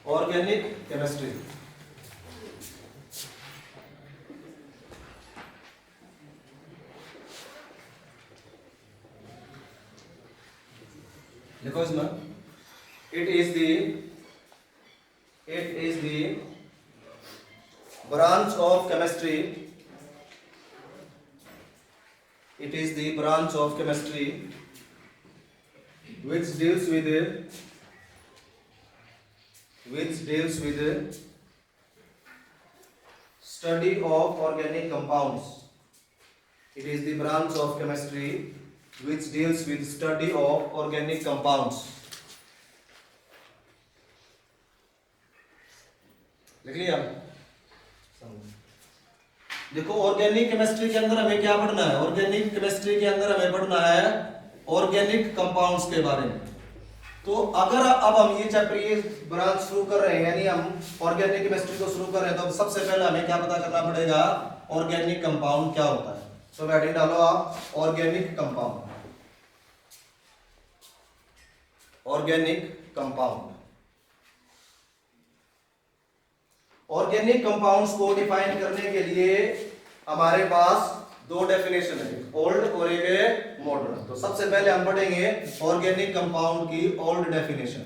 Organic chemistry. लिखो इसमें, it is the branch of chemistry, it is the branch of chemistry which deals with study of organic compounds. It is the branch of chemistry which deals with study of organic compounds. लिख लिया? देखो, organic chemistry के अंदर हमें क्या पढ़ना है? Organic chemistry के अंदर हमें पढ़ना है ऑर्गेनिक कंपाउंड्स के बारे में। तो अगर अब हम ये चैप्टर, ये ब्रांच शुरू कर रहे हैं, यानी हम ऑर्गेनिक केमिस्ट्री को शुरू कर रहे हैं, तो सबसे पहले हमें क्या पता करना पड़ेगा? ऑर्गेनिक कंपाउंड क्या होता है। तो हेडिंग डालो आप, organic compound. Organic compound, organic compounds को डिफाइन करने के लिए हमारे पास दो डेफिनेशन है, ओल्ड और एक मॉडर्न। तो सबसे पहले हम पढ़ेंगे ऑर्गेनिक कंपाउंड की ओल्ड डेफिनेशन।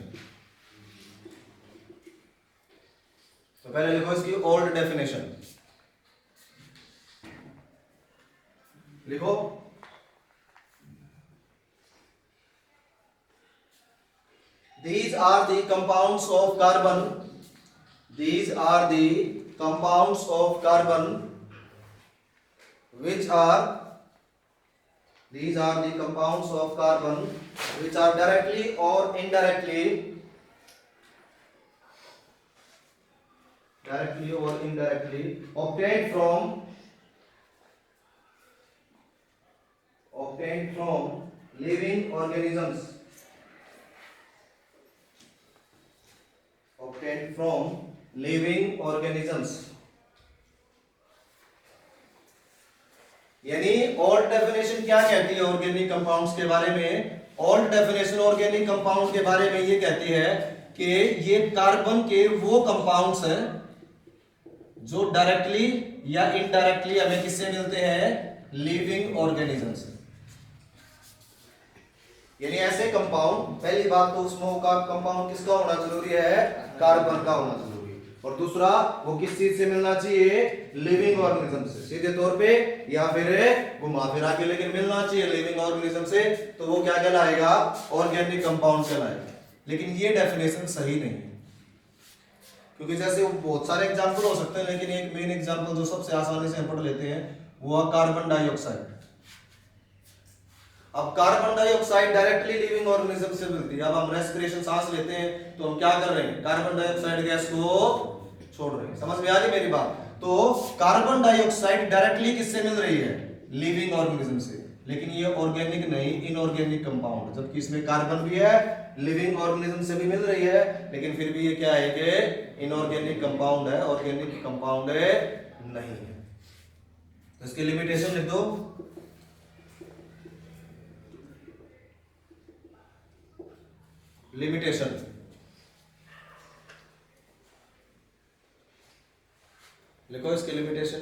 तो पहले लिखो इसकी ओल्ड डेफिनेशन, लिखो these are the compounds of carbon, these are the compounds of carbon which are, these are the compounds of carbon which are directly or indirectly obtained from living organisms, obtained from living organisms। यानी old definition क्या कहती है organic compounds के बारे में? Old definition organic compound के बारे में ये कहती है कि ये कार्बन के वो कंपाउंड्स हैं जो डायरेक्टली या इनडायरेक्टली हमें किससे मिलते हैं? लिविंग ऑर्गेनिज्म से। यानी ऐसे कंपाउंड, पहली बात तो उसमें का कंपाउंड किसका होना जरूरी है? कार्बन का होना जरूरी है। और दूसरा, वो किस चीज से मिलना चाहिए? लिविंग ऑर्गेनिज्म से, सीधे तौर पे या फिर घुमा फिरा के, लेकिन मिलना चाहिए लिविंग ऑर्गेनिज्म से। तो वो क्या कहलाएगा? ऑर्गेनिक कंपाउंड कहलाएगा। लेकिन ये डेफिनेशन सही नहीं है, क्योंकि जैसे बहुत सारे एग्जाम्पल हो सकते हैं, लेकिन एक मेन एग्जाम्पल जो सबसे आसानी से हम पढ़ लेते हैं वो है कार्बन डाइऑक्साइड। अब carbon dioxide directly living organism से मिलती है। अब हम रेस्पिरेशन, सांस लेते हैं, तो हम क्या कर रहे हैं? कार्बन डाइऑक्साइड गैस को छोड़ रहे हैं। समझ में आ रही मेरी बात? तो कार्बन डाइऑक्साइड डायरेक्टली किससे मिल रही है? लिविंग ऑर्गेनिज्म से। लेकिन ये ऑर्गेनिक नहीं, इनऑर्गेनिक कंपाउंड, जबकि इसमें कार्बन भी है, लिविंग ऑर्गेनिज्म से भी मिल रही है, लेकिन फिर भी ये क्या है कि इनऑर्गेनिक कंपाउंड है, ऑर्गेनिक कंपाउंड नहीं है। तो इसकी लिमिटेशन लिख दो। लिमिटेशन, लिखो इसकी limitation.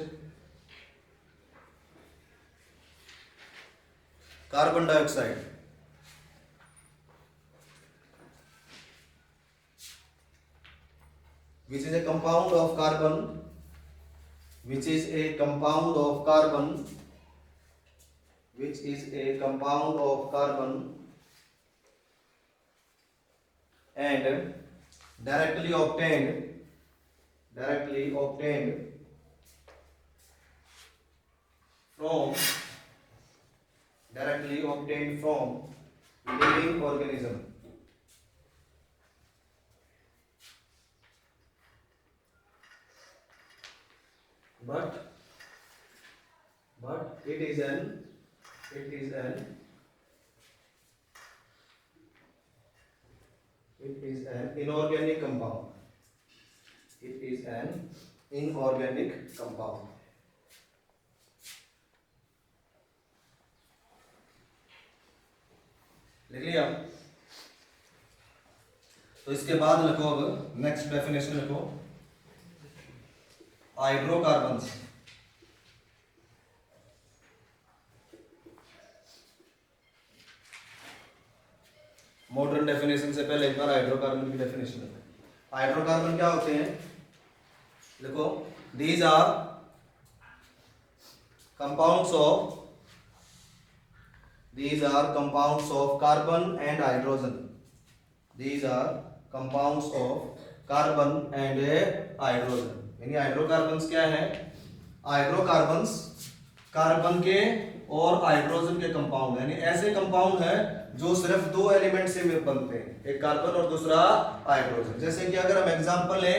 Carbon dioxide which is a compound of carbon, which is a compound of carbon, which is a compound of carbon and directly obtained from living organism, but it is an inorganic compound. It is an inorganic compound. लिख लिया? तो इसके बाद लिखो, अब next definition लिखो, hydrocarbons. Modern definition से पहले एक बार हाइड्रोकार्बन की डेफिनेशन लिखो। हाइड्रोकार्बन क्या होते हैं, देखो, these are compounds of carbon and hydrogen. These are compounds of carbon and hydrogen. यानी हाइड्रोकार्बन्स क्या है, हाइड्रोकार्बन्स कार्बन के और हाइड्रोजन के कंपाउंड, यानी ऐसे कंपाउंड है जो सिर्फ दो एलिमेंट से बनते हैं, एक कार्बन और दूसरा हाइड्रोजन। जैसे कि अगर हम एग्जांपल लें,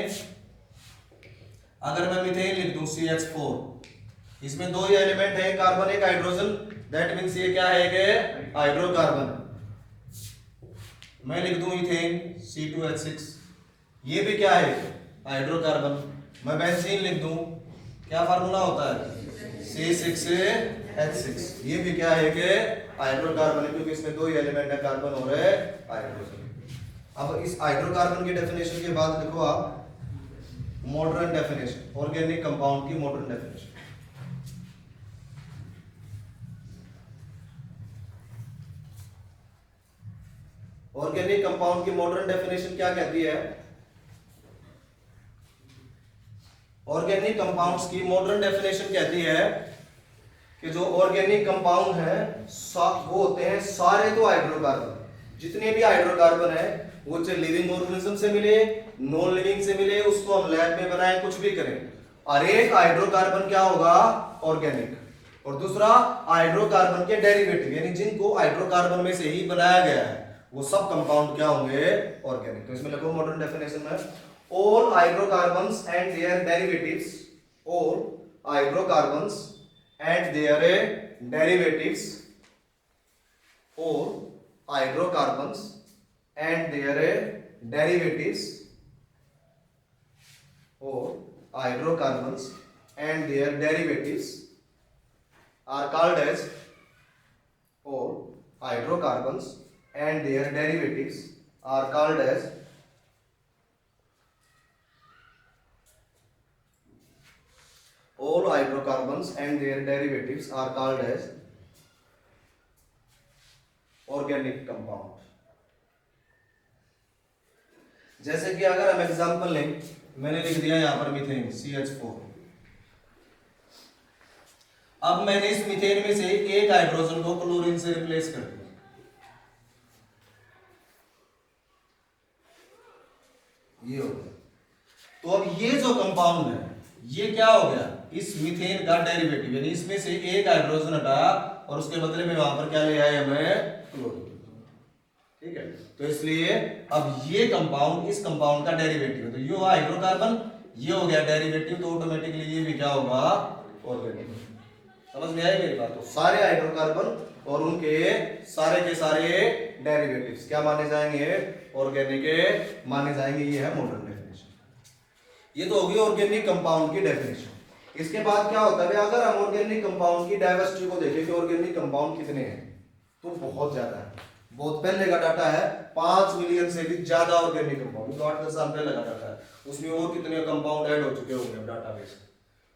अगर मैं मीथेन लिख दूं CH4, इसमें दो ही एलिमेंट है, कार्बन एक हाइड्रोजन, दैट मींस ये क्या है, एक हाइड्रोकार्बन। मैं लिख दूं इथेन C2H6, ये भी क्या है, हाइड्रोकार्बन। मैं बेंजीन लिख दूं, क्या फार्मूला होता है, C6H6, ये भी क्या है, कि हाइड्रोकार्बन है, क्योंकि इसमें दो ही एलिमेंट है, कार्बन और हाइड्रोजन। अब इस हाइड्रोकार्बन की डेफिनेशन के बाद लिखो आप मॉडर्न डेफिनेशन, ऑर्गेनिक कंपाउंड की मॉडर्न डेफिनेशन। ऑर्गेनिक कंपाउंड की मॉडर्न डेफिनेशन क्या कहती है, ऑर्गेनिक कंपाउंड्स की मॉडर्न डेफिनेशन कहती है कि जो ऑर्गेनिक कंपाउंड है वो होते हैं सारे तो हाइड्रोकार्बन, जितने भी हाइड्रोकार्बन है वो चाहे लिविंग ऑर्गेनिज्म से मिले, नॉन लिविंग से मिले, उसको हम लैब में बनाए, कुछ भी करें, और एक हाइड्रोकार्बन क्या होगा, ऑर्गेनिक, और दूसरा हाइड्रोकार्बन के डेरिवेटिव, यानी जिनको हाइड्रोकार्बन में से ही बनाया गया है, वो सब कंपाउंड क्या होंगे, ऑर्गेनिक। तो इसमें लिखो मॉडर्न डेफिनेशन में, all hydrocarbons and their derivatives, all hydrocarbons and their derivatives, all hydrocarbons and their derivatives, or hydrocarbons and their derivatives are called as, or hydrocarbons and their derivatives are called as all hydrocarbons and their derivatives are called as organic compound। जैसे कि अगर हम example लें, मैंने लिख दिया यहां पर मीथेन CH4, अब मैंने इस मीथेन में से एक हाइड्रोजन को क्लोरीन से रिप्लेस कर दिया, ये हो गया। तो अब ये जो कंपाउंड है ये क्या हो गया, इस मीथेन का डेरिवेटिव, यानी इसमें से एक हाइड्रोजन हटाया और उसके बदले में वहां पर क्या ले आए हमें, क्लोरीन। ठीक है, तो इसलिए अब ये कंपाउंड इस कंपाउंड का डेरिवेटिव है, तो ये हाइड्रोकार्बन, ये हो गया डेरिवेटिव, तो ऑटोमेटिकली ये भी क्या होगा, ऑर्गेनिक। समझ में आई मेरी बात। तो सारे हाइड्रोकार्बन और उनके सारे के सारे डेरिवेटिव्स क्या माने जाएंगे, ऑर्गेनिक माने जाएंगे। ये है मॉडर्न डेफिनेशन। ये तो होगी ऑर्गेनिक कंपाउंड की डेफिनेशन। इसके बाद क्या होता है, अगर हम ऑर्गेनिक कंपाउंड की डाइवर्सिटी को देखें कि ऑर्गेनिक कंपाउंड कितने हैं, तो बहुत ज्यादा है। बहुत पहले का डाटा है 5 मिलियन से भी ज्यादा ऑर्गेनिक कंपाउंड, तो 8-10 साल पहले का डाटा है, उसमें और कितने कंपाउंड ऐड हो चुके होंगे डाटाबेस।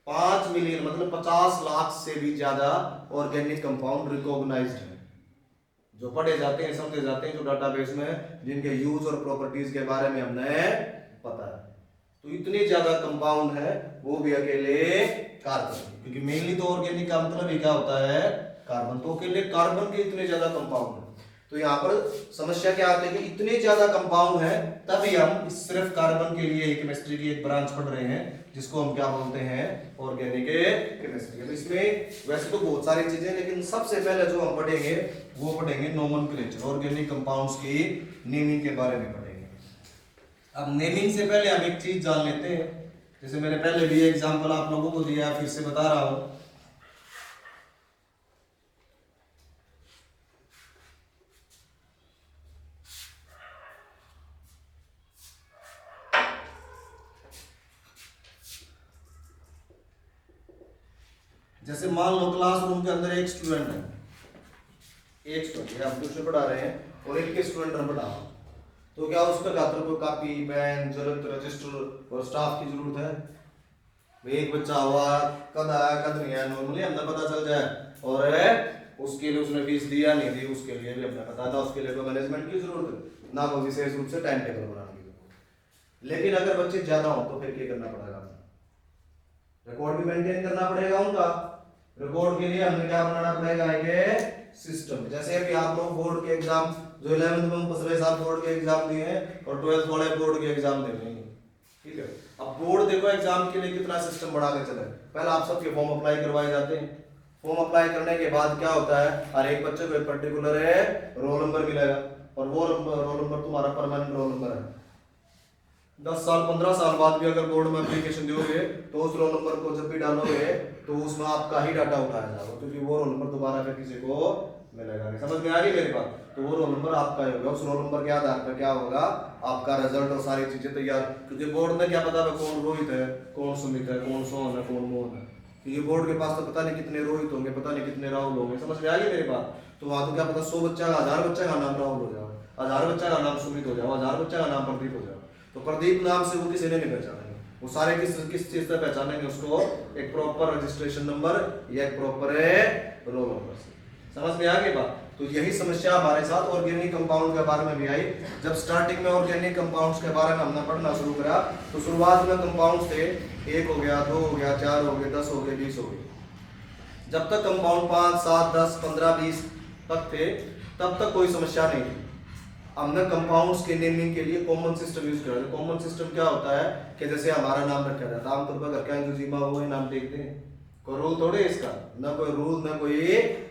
5 मिलियन मतलब 50 लाख से भी ज्यादा ऑर्गेनिक कंपाउंड रिकॉग्नाइज्ड है, जो पढ़े जाते हैं, समझे जाते हैं, जो डाटाबेस में, जिनके यूज और प्रॉपर्टीज के बारे में हमने पता है। तो इतने ज्यादा कंपाउंड है, वो भी अकेले कार्बन, क्योंकि मेनली तो ऑर्गेनिक का मतलब ही क्या होता है, कार्बन। तो अकेले कार्बन के इतने ज्यादा कंपाउंड है। तो यहाँ पर समस्या क्या आती है कि इतने ज्यादा कंपाउंड है, तभी हम सिर्फ कार्बन के लिए केमिस्ट्री की एक ब्रांच पढ़ रहे हैं, जिसको हम क्या बोलते हैं, ऑर्गेनिक केमिस्ट्री। इसमें वैसे तो बहुत सारी चीजें, लेकिन सबसे पहले जो हम पढ़ेंगे वो पढ़ेंगे नोमेनक्लेचर, ऑर्गेनिक कंपाउंड्स की नेमिंग के बारे में पढ़ेंगे। अब नेमिंग से पहले हम एक चीज जान लेते हैं, जैसे मैंने पहले भी एग्जांपल आप लोगों को दिया, फिर से बता रहा हूं। जैसे मान लो क्लासरूम के अंदर एक स्टूडेंट है, एक स्टूडेंट हम ट्यूशन पढ़ा रहे हैं और एक के स्टूडेंट हम पढ़ा रहे हैं। तो क्या उसका खातर कोई कॉपी पेन जरूरत रजिस्टर और स्टाफ की जरूरत है? भाई एक बच्चा हुआ कद आया कद नहीं आया नॉर्मली हमें पता चल जाए, और उसके लिए उसने फीस दिया नहीं दी उसके लिए भी हमें पता था, उसके लिए कोई मैनेजमेंट की जरूरत है ना, कोई विशेष रूप से टाइम टेबल बनाने की जरूरत। लेकिन अगर बच्चे ज्यादा हो तो फिर क्या करना पड़ेगा? रिकॉर्ड भी मेंटेन करना पड़ेगा उनका। रिकॉर्ड के लिए हमें क्या बनाना पड़ेगा? एक सिस्टम। जैसे अभी आप लोग बोर्ड के एग्जाम जो 11th में पिछले साल बोर्ड के एग्जाम दिए हैं और 12th वाले बोर्ड के एग्जाम दे रहे हैं, ठीक है। अब बोर्ड देखो एग्जाम के लिए कितना सिस्टम बढ़ा के चले। पहले आप सबके फॉर्म अप्लाई करवाए जाते हैं, फॉर्म अप्लाई करने के बाद क्या होता है, हर एक बच्चे को एक पर्टिकुलर है रोल नंबर मिलेगा, और वो रोल नंबर तुम्हारा परमानेंट रोल नंबर है। 10 साल 15 साल बाद भी अगर बोर्ड में एप्लीकेशन दोगे तो उस रोल नंबर को जब भी डालोगे तो उसमें आपका ही डाटा उठाया जाएगा, क्योंकि वो रोल नंबर दोबारा फिर किसी को मिलेगा नहीं। समझ में आ गई मेरी बात? तो वो रोल नंबर आपका ही होगा, उस रोल नंबर के आधार पर क्या होगा आपका रिजल्ट और सारी चीजें तैयार, क्योंकि बोर्ड में क्या पता है कौन रोहित है, कौन सुमित है, कौन सोहन है, कौन मोहन है, क्योंकि बोर्ड के पास तो पता नहीं कितने रोहित होंगे, पता नहीं कितने राहुल होंगे। समझ में आ गई मेरी बात? तो वहां तो क्या पता 100 बच्चा का 1000 बच्चा का नाम राहुल हो जाओ, 1000 बच्चा का नाम सुमित हो जाओ, 1000 बच्चा का नाम प्रदीप हो जाओ, तो प्रदीप नाम से वो किसी ने नहीं पहचानेंगे, वो सारे किस चीज से पहचानेंगे उसको? एक प्रॉपर रजिस्ट्रेशन नंबर या एक प्रॉपर रोल नंबर से। समझ में आ गई बात? तो यही समस्या हमारे साथ ऑर्गेनिक कंपाउंड के बारे में भी आई। जब स्टार्टिंग में ऑर्गेनिक कंपाउंड्स के बारे में हमने पढ़ना शुरू करा तो शुरुआत में कंपाउंड्स थे 1 हो गया, 2 हो गया, 4 हो गए, 10 हो गए, 20 हो गए। जब तक कंपाउंड 5, 7, 10, 15, 20 तक थे तब तक कोई समस्या नहीं थी। हमने कंपाउंड्स के नेमिंग के लिए कॉमन सिस्टम यूज करा। कॉमन सिस्टम क्या होता है कि जैसे हमारा नाम रखा जाता है आमतौर पर घर का इंजुजीमा वो ही नाम देखते हैं, कोई रूल थोड़े इसका, ना कोई रूल ना कोई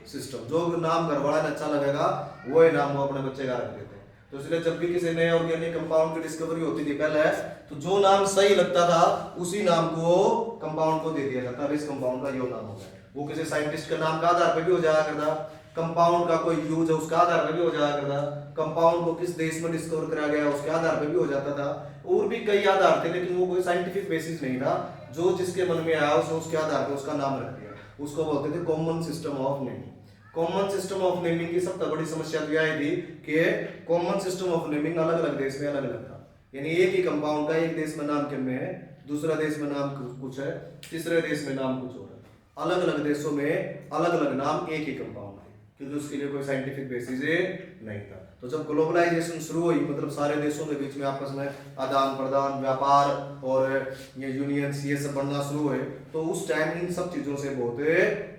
सिस्टम, जो नाम घर वाला अच्छा लगेगा वो ही नाम वो अपने बच्चे का रख देते हैं। तो इसलिए जब भी किसी नए ऑर्गेनिक कंपाउंड की डिस्कवरी होती थी पहले, तो जो नाम सही लगता था उसी नाम को कंपाउंड को दे दिया जाता है, इस कंपाउंड का ये नाम होगा। वो किसी साइंटिस्ट के नाम का आधार पर भी हो जाया करता, कंपाउंड का कोई यूज है उसका आधार पर भी हो जाया करता, कंपाउंड को किस देश में डिस्कवर करा गया उसके आधार पर भी हो जाता था, और भी कई आधार थे, लेकिन वो कोई साइंटिफिक बेसिस नहीं था। जो जिसके मन में आया उसने उसके आधार पर उसका नाम रख दिया, उसको बोलते थे common system of naming. Common system of naming की सबसे बड़ी समस्या तो यह थी कि कॉमन सिस्टम ऑफ नेमिंग अलग अलग देश में अलग अलग था। यानी एक ही कंपाउंड का एक देश में नाम किन में है, दूसरा देश में नाम कुछ है, तीसरे देश में नाम कुछ और है। अलग अलग देशों में अलग अलग नाम एक ही कंपाउंड है, क्योंकि उसके लिए कोई साइंटिफिक बेसिस नहीं था। तो जब ग्लोबलाइजेशन शुरू हुई, मतलब सारे देशों के बीच में आपस में आदान प्रदान, व्यापार और ये यूनियंस ये सब बनना शुरू हुए, तो उस टाइम इन सब चीजों से बहुत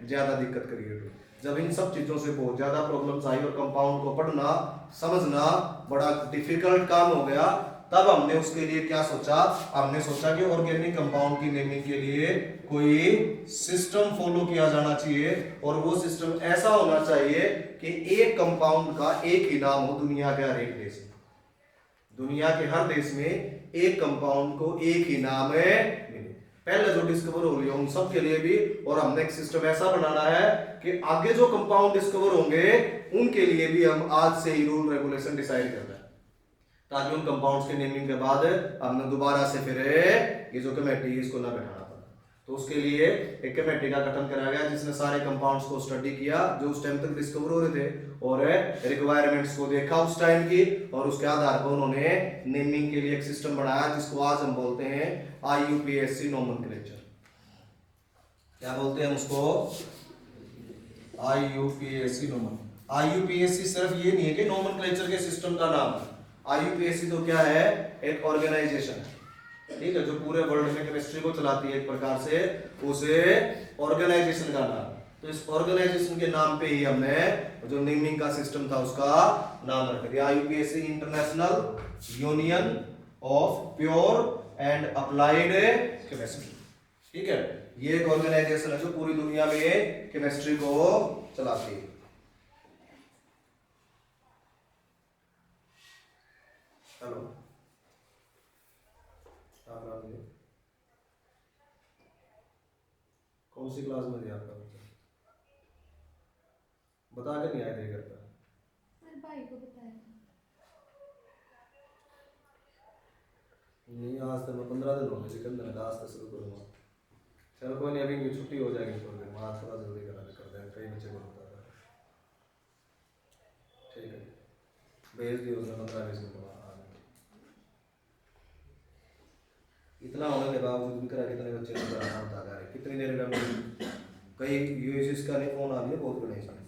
ज्यादा दिक्कत क्रिएट हुई। जब इन सब चीजों से बहुत ज्यादा प्रॉब्लम्स आई और कंपाउंड को पढ़ना समझना बड़ा डिफिकल्ट काम हो गया, तब हमने उसके लिए क्या सोचा, हमने सोचा कि ऑर्गेनिक कंपाउंड की नेमिंग के लिए कोई सिस्टम फॉलो किया जाना चाहिए, और वो सिस्टम ऐसा होना चाहिए कि एक कंपाउंड का एक ही नाम हो दुनिया के हर एक देश में। दुनिया के हर देश में एक कंपाउंड को एक ही नाम है मिले। पहले जो डिस्कवर हो रही है उन सब के लिए भी, और हमने एक सिस्टम ऐसा बनाना है कि आगे जो कंपाउंड डिस्कवर होंगे उनके लिए भी हम आज से ही रूल रेगुलेशन डिसाइड कर रहे हैं, ताकि उन कंपाउंड्स के नेमिंग के बाद हमने दोबारा से फिर ये जो कमेटी इसको ना बैठाना पड़ा। तो उसके लिए एक कमेटी का गठन कराया गया जिसने सारे कंपाउंड्स को स्टडी किया जो उस टाइम तक डिस्कवर हो रहे थे, और रिक्वायरमेंट्स को देखा उस टाइम की, और उसके आधार पर उन्होंने नेमिंग के लिए एक सिस्टम बनाया जिसको आज हम बोलते हैं IUPAC नोमेनक्लेचर। क्या बोलते हैं उसको? IUPAC नोमेन। IUPAC सिर्फ ये नहीं है कि नोमेनक्लेचर के सिस्टम का नाम है। IUPAC तो क्या है? एक ऑर्गेनाइजेशन है, ठीक है, जो पूरे वर्ल्ड में केमिस्ट्री को चलाती है एक प्रकार से, उसे ऑर्गेनाइजेशन का नाम। तो इस ऑर्गेनाइजेशन के नाम पे ही हमने जो नेमिंग का सिस्टम था उसका नाम रख दिया IUPAC, international union of pure and applied chemistry. ठीक है, ये एक ऑर्गेनाइजेशन है जो पूरी दुनिया में केमिस्ट्री को चलाती है। हेलो, कौन सी क्लास में दिया आपका बच्चा? बता के नहीं आया थे घर पर? सर भाई को बताया नहीं, आज तक मैं 15 दिन हो गए चिकन दिन आज तक शुरू करूँगा। चलो कोई नहीं, अभी छुट्टी हो जाएगी थोड़ी देर में, आज थोड़ा जल्दी करा कर दें, कई बच्चे को होता है। ठीक है, भेज दियो उसने 15-20 मिनट बाद। इतना होने के बावजूद भी करा कितने बच्चे को पढ़ाना होता है, कितनी देर का कई यूएसएस का नहीं फोन आ रही है बहुत बड़े इसमें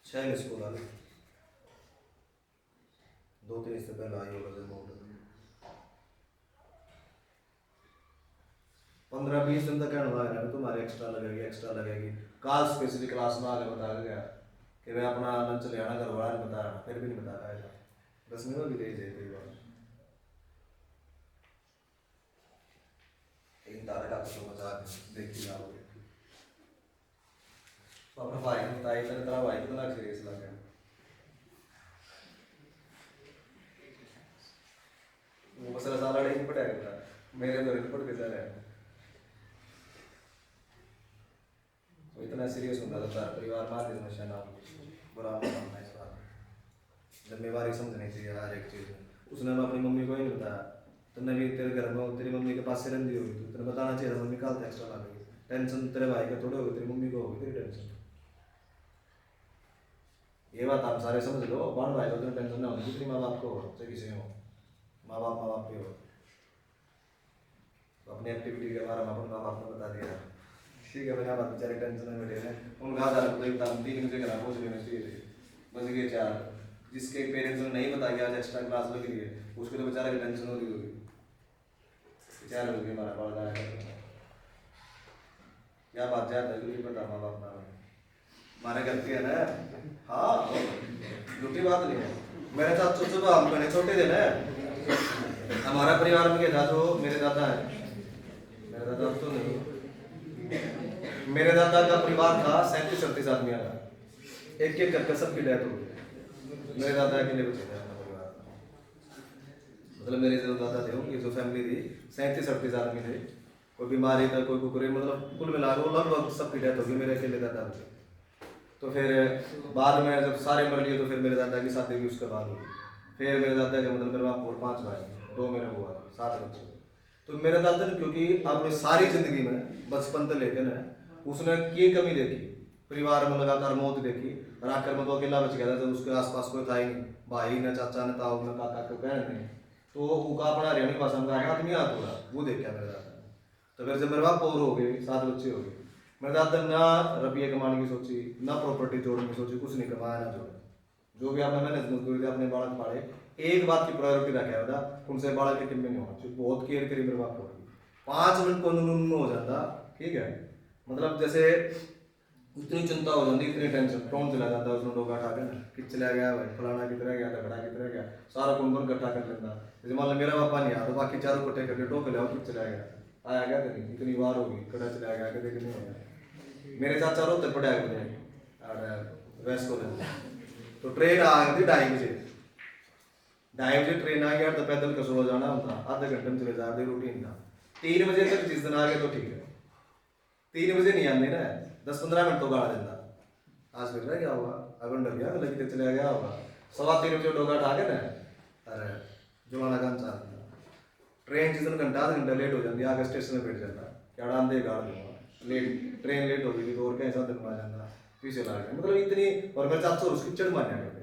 6 मिस कॉल आ गई 2-3 इससे पहले आई होगा जब 15-20 दिन तक कहना है तुम्हारे एक्स्ट्रा लगेगी कल स्पेशली क्लास में आगे बता गया कि मैं अपना लंच ले आना घर वाला नहीं बता रहा, फिर भी नहीं बता रहा, 10 मिनट भी दे कई बार इन तारे का तो मजाक देखती ना होगी तो अपना भाई को बताई तेरे तेरा भाई को ना सीरियस लग गया वो बस साला नहीं पढ़ाएगा मेरे तो नहीं पढ़ के जा रहा है तो इतना सीरियस होता था परिवार मार समस्या ना बुरा मानना इस बात जिम्मेवारी समझनी चाहिए हर एक चीज़ में। उसने अपनी मम्मी को ही नहीं बताया तुमने भी तेरे घर में तेरी मम्मी के पास से रंदी होगी तो तेरे बताना चाहिए मम्मी निकालते एक्स्ट्रा ला गई टेंशन तेरे भाई का थोड़े होगी तेरी मम्मी को होगी तेरी टेंशन ये बात आप सारे समझ लो कौन भाई तो टेंशन ना होगी जितनी माँ बाप को हो चाहे किसी हो माँ बाप पे हो तो अपनी एक्टिविटी के बारे में अपन माँ बाप को बता दिया ठीक है मेरा बात बेचारे टेंशन में बैठे हैं उनका आधार को एक दाम 3 बजे घर पहुँच लेना चाहिए बस ये 4 जिसके पेरेंट्स ने नहीं बताया आज एक्स्ट्रा क्लास लग रही है उसको तो बेचारे की टेंशन हो रही होगी 4 बजे हमारा पढ़ रहा है क्या बात जाता है नहीं पता माँ बाप ना हमारे गलती है ना हाँ झूठी बात नहीं है मेरे साथ सुबह हम मैंने छोटे थे ना हमारा परिवार में क्या था जो मेरे दादा है मेरे दादा तो नहीं मेरे दादा का परिवार था 37-38 आदमियों का एक करके सबकी डेथ हो गई मेरे दादा अकेले बचे थे अपना परिवार मतलब मेरे जो दादा थे उनकी जो फैमिली थी 37-38 आदमी थे कोई बीमारी था कोई कुकुरे मतलब कुल मिला के लगभग सबकी डेथ हो गई मेरे अकेले दादा बचे तो फिर बाद में जब सारे मर लिए तो फिर मेरे दादा की शादी भी उसके बाद हुई फिर मेरे दादा के मतलब मेरे बाप और 5 भाई 2 मेरे बुआ 7 बच्चे तो मेरे दादा ने क्योंकि अपनी सारी जिंदगी में बचपन से लेकर ना उसने ये कमी देखी परिवार में लगातार मौत देखी और आखिर में तो अकेला बच गया था जब उसके आसपास कोई था ही नहीं भाई न चाचा न ताऊ न काका कोई बहन नहीं तो उसका अपना रेहनी भाषा में आदमी हाथ हुआ वो देखा मेरे दादा तो फिर जब मेरे बाप और हो गए 7 बच्चे हो गए मेरे दादा ना रुपये कमाने की सोची ना प्रॉपर्टी जोड़ने की सोची कुछ नहीं कमाया ना जोड़ा जो भी आपने मेहनत मजदूरी अपने बालक पाले एक बात की प्रायोरिटी रखा था उनसे बालक के टिम में नहीं होना चाहिए बहुत केयर करी मेरे बाप को 5 मिनट को हो जाता ठीक है मतलब जैसे इतनी चिंता हो जाती इतनी टेंशन कौन चला जाता उसने डोगा उठा कर कि चला गया भाई फलाना किधर गया झगड़ा किधर गया सारा कौन इकट्ठा कर लेता जैसे मान लो मेरा पापा नहीं आया तो बाकी चारों इकट्ठे करके टोक ले आओ चला गया आया गया नहीं इतनी बार होगी कड़ा चला गया कभी नहीं हो गया मेरे साथ चारों तक पढ़ा गए वेस्ट कॉलेज तो ट्रेन आ गई थी 2:30 बजे ट्रेन आ गया तो पैदल कसोड़ा जाना होता आधे घंटे में चले जाते रूटीन था 3 बजे तक जिस दिन आ गए तो ठीक है 3 बजे नहीं आते ना 10-15 मिनट तो गाड़ा देता आज फिर रह गया होगा अगर डर गया लगी चले गया होगा 3:15 बजे डोगा उठा के ना अरे जुमाना काम चाहता ट्रेन जिस दिन घंटा आधा घंटा लेट हो जाती आगे स्टेशन में बैठ जाता क्या डाल दे गाड़ दूंगा लेट ट्रेन लेट हो गई तो और कैसा दिन आ जाता पीछे ला गया मतलब इतनी और मेरे चाचो उसकी चढ़ मारने करते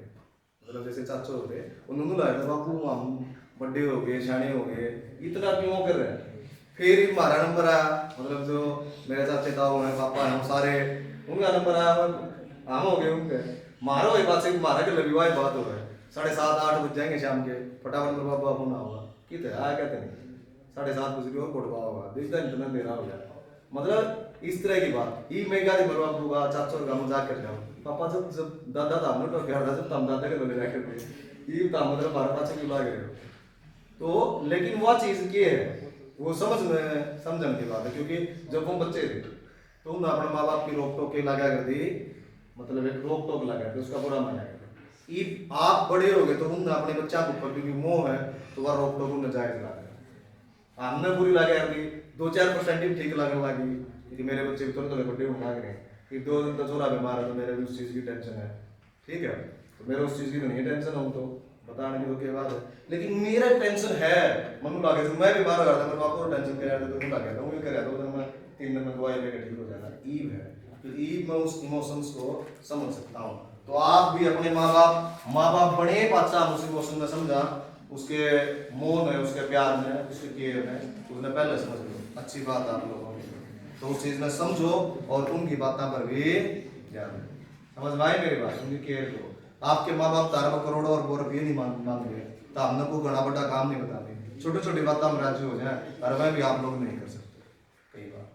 मतलब जैसे चाचो होते उन्होंने लगा बापू हम बड्डे हो गए शाने हो गए इतना क्यों कर रहे हैं फिर हमारा नंबर आया मतलब जो मेरे चाचे ताऊ हैं पापा हैं सारे उनका नंबर आया हम हो गए उनके मारो एक बात से मारा के रविवार बात हो रहा है 7:30-8 बज जाएंगे शाम के फटाफट मेरे पापा फोन होगा कितने आया कहते नहीं 7:30 बजे और कोटवा होगा देखता इंटरनेट दे रहा हो जाए मतलब इस तरह की बात ये मैं क्या मेरे बापू का चाचो का मजाक कर जाऊँ पापा जब दादा था हम लोग क्या जब हम दादा के बोले रखे थे ये था मतलब हमारे पास क्यों ला गए तो लेकिन वो चीज़ ये है वो समझने की बात है क्योंकि जब हम बच्चे थे तो उन्होंने अपने माँ बाप की रोक टोक के लगा कर दी मतलब एक रोक टोक लगा कर उसका बुरा माना कर आप बड़े हो गए तो उन्होंने अपने बच्चा के ऊपर क्योंकि मोह है तो वह रोक टोक उन्हें जायज लगा हमने बुरी लगा कर दी 2-4% ही ठीक लगने लगी कि मेरे बच्चे भी थोड़े बड्डे होने लग रहे हैं कि 2 दिन तो छोरा बीमार है तो मेरे भी उस चीज़ की टेंशन है ठीक है तो मेरे उस चीज़ की तो नहीं टेंशन हो तो बताने की तो क्या बात है लेकिन मेरा टेंशन है मनु लगे तो मैं बीमार हो गया था मेरे पापा को टेंशन कर रहा था तो मैं लगे था वो भी कर रहा था तो मैं 3 दिन में दवाई लेकर ठीक हो जाना ईव है तो ईव में उस इमोशंस को समझ सकता हूँ तो आप भी अपने माँ बाप बने बादशाह उस इमोशन में समझा उसके मोह में, उसके प्यार में, उसके केयर में, उसने पहले समझ लो। अच्छी बात आप लोगों की, तो उस चीज में समझो और उनकी बातों पर भी ध्यान दो। समझ में आई मेरी बात? उनकी केयर करो। आपके माँ बाप तारा करोड़ों और 2 रुपये नहीं मांगे तो हमने को घना बड़ा काम नहीं बताने, छोटी छोटी बात हम राजी हो जाए, और वह भी आप लोग नहीं कर सकते। कई बार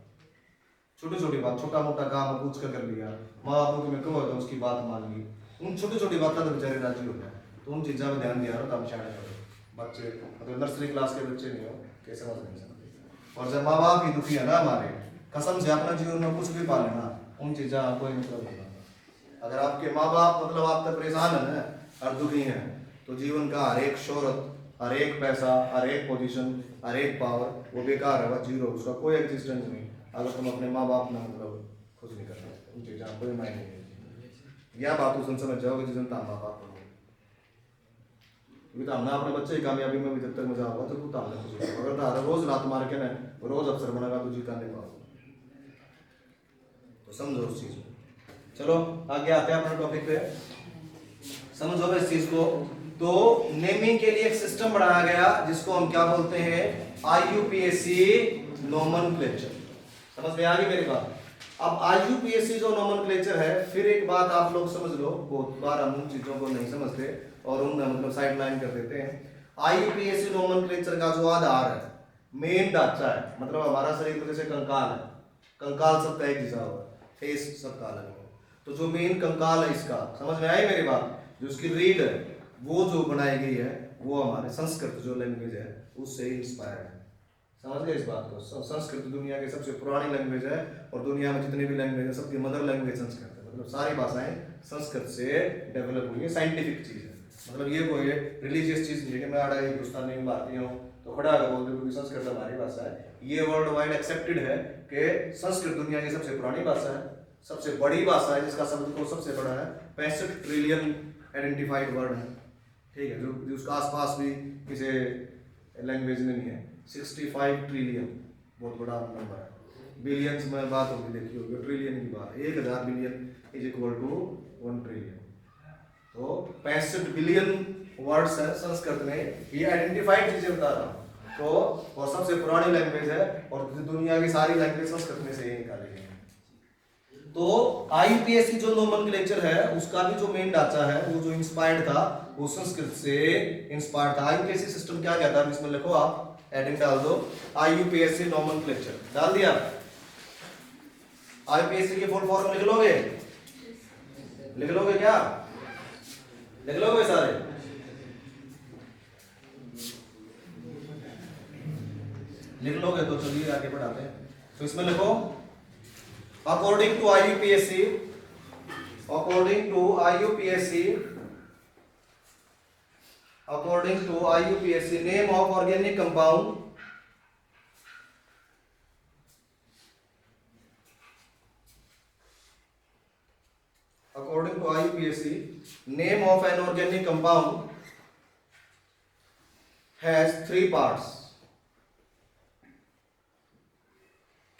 छोटी छोटी बात, छोटा मोटा काम पूछ कर लिया, माँ बाप को मैं कहो तो उसकी बात मान ली, उन छोटी छोटी बातों तो बेचारे राजी हो जाए। तो उन चीज़ों में ध्यान दिया तो हम शायद करो। बच्चे मतलब नर्सरी क्लास के बच्चे नहीं हो, कैसे समझ नहीं सकते। और जब माँ बाप ही दुखी है ना हमारे, कसम से अपना जीवन में कुछ भी पा लेना, उन चीज़ों का कोई मतलब नहीं। अगर आपके माँ बाप मतलब आप तक परेशान है ना और दुखी हैं, तो जीवन का हर एक शोहरत, हर एक पैसा, हर एक पोजीशन, हर एक पावर वो बेकार है, वो जीरो, उसका कोई एग्जिस्टेंस नहीं। अगर तुम अपने माँ बाप ना मतलब खुश नहीं कर सकते, उन चीज़ों का कोई मायने नहीं। यह बात उस समझ जाओगे जिस दिन माँ बाप हो, क्योंकि हमने अपने बच्चे की कामयाबी में भी जब तक मजा होगा तो तू हमने खुश होगा। अगर तारा रोज लात मार के ना रोज अफसर बनेगा तो जीता नहीं पाओगे। तो समझो उस चीज को। चलो आगे आते हैं अपने टॉपिक पे, समझो इस चीज को। तो नेमिंग के लिए एक सिस्टम बनाया गया जिसको हम क्या बोलते हैं, IUPAC नोमेनक्लेचर। समझ में आ गई मेरी बात? अब IUPAC जो नोमेनक्लेचर है, फिर एक बात आप लोग समझ लो, बहुत बार हम उन चीजों को नहीं समझते और उन मतलब साइड लाइन कर देते हैं। IUPAC नोमेनक्लेचर का जो आधार है, मेन ढांचा है, मतलब हमारा शरीर तो जैसे कंकाल है, कंकाल सबका एक जैसा होगा, फेस सबका अलग होगा। तो जो मेन कंकाल है इसका, समझ में आई मेरी बात? जो उसकी रीड है वो जो बनाई गई है वो हमारे संस्कृत जो लैंग्वेज है उससे इंस्पायर्ड है। समझ गए इस बात को? संस्कृत दुनिया की सबसे पुरानी लैंग्वेज है और दुनिया में जितनी भी लैंग्वेज है सबकी मदर लैंग्वेज संस्कृत है। मतलब सारी भाषाएं संस्कृत से डेवलप हुई है। साइंटिफिक चीज है, मतलब ये कोई रिलीजियस चीज नहीं है कि मैं आड़ा हिंदुस्तानी हूँ, भारतीय हूँ तो खड़ा होकर बोल दूँ क्योंकि संस्कृत हमारी भाषा है। ये वर्ल्ड वाइड एक्सेप्टेड है कि संस्कृत दुनिया की सबसे पुरानी भाषा है, सबसे बड़ी भाषा है, जिसका शब्दकोश सबसे बड़ा है, 65 ट्रिलियन आइडेंटिफाइड वर्ड है। ठीक है, जो उसका आसपास भी किसी लैंग्वेज में नहीं है। 65 ट्रिलियन बहुत बड़ा नंबर है। बिलियंस में बात होगी, देखी होगी, ट्रिलियन की बात, 1000 billion is equal to 1 trillion. तो 65 बिलियन वर्ड्स है संस्कृत में, ये आइडेंटिफाइड चीजें बता रहा हूँ। तो और सबसे पुरानी लैंग्वेज है और दुनिया की सारी लैंग्वेज संस्कृत में से ही निकाली गई है। तो IUPAC जो नोमेनक्लेचर है उसका भी जो मेन ढांचा है वो जो इंस्पायर्ड था वो संस्कृत से इंस्पायर्ड था। IUPAC सिस्टम क्या कहता है इसमें लिखो, आप हेडिंग डाल दो, IUPAC नोमेनक्लेचर डाल दिया। IUPAC की फुल फॉर्म लिख लोगे? लिख लोगे क्या? लिख लोगे सारे? लिख लोगे तो चलिए आगे बढ़ाते हैं। तो इसमें लिखो according to IUPAC, according to IUPAC, according to IUPAC, name of organic compound, according to IUPAC, name of an organic compound has 3 parts.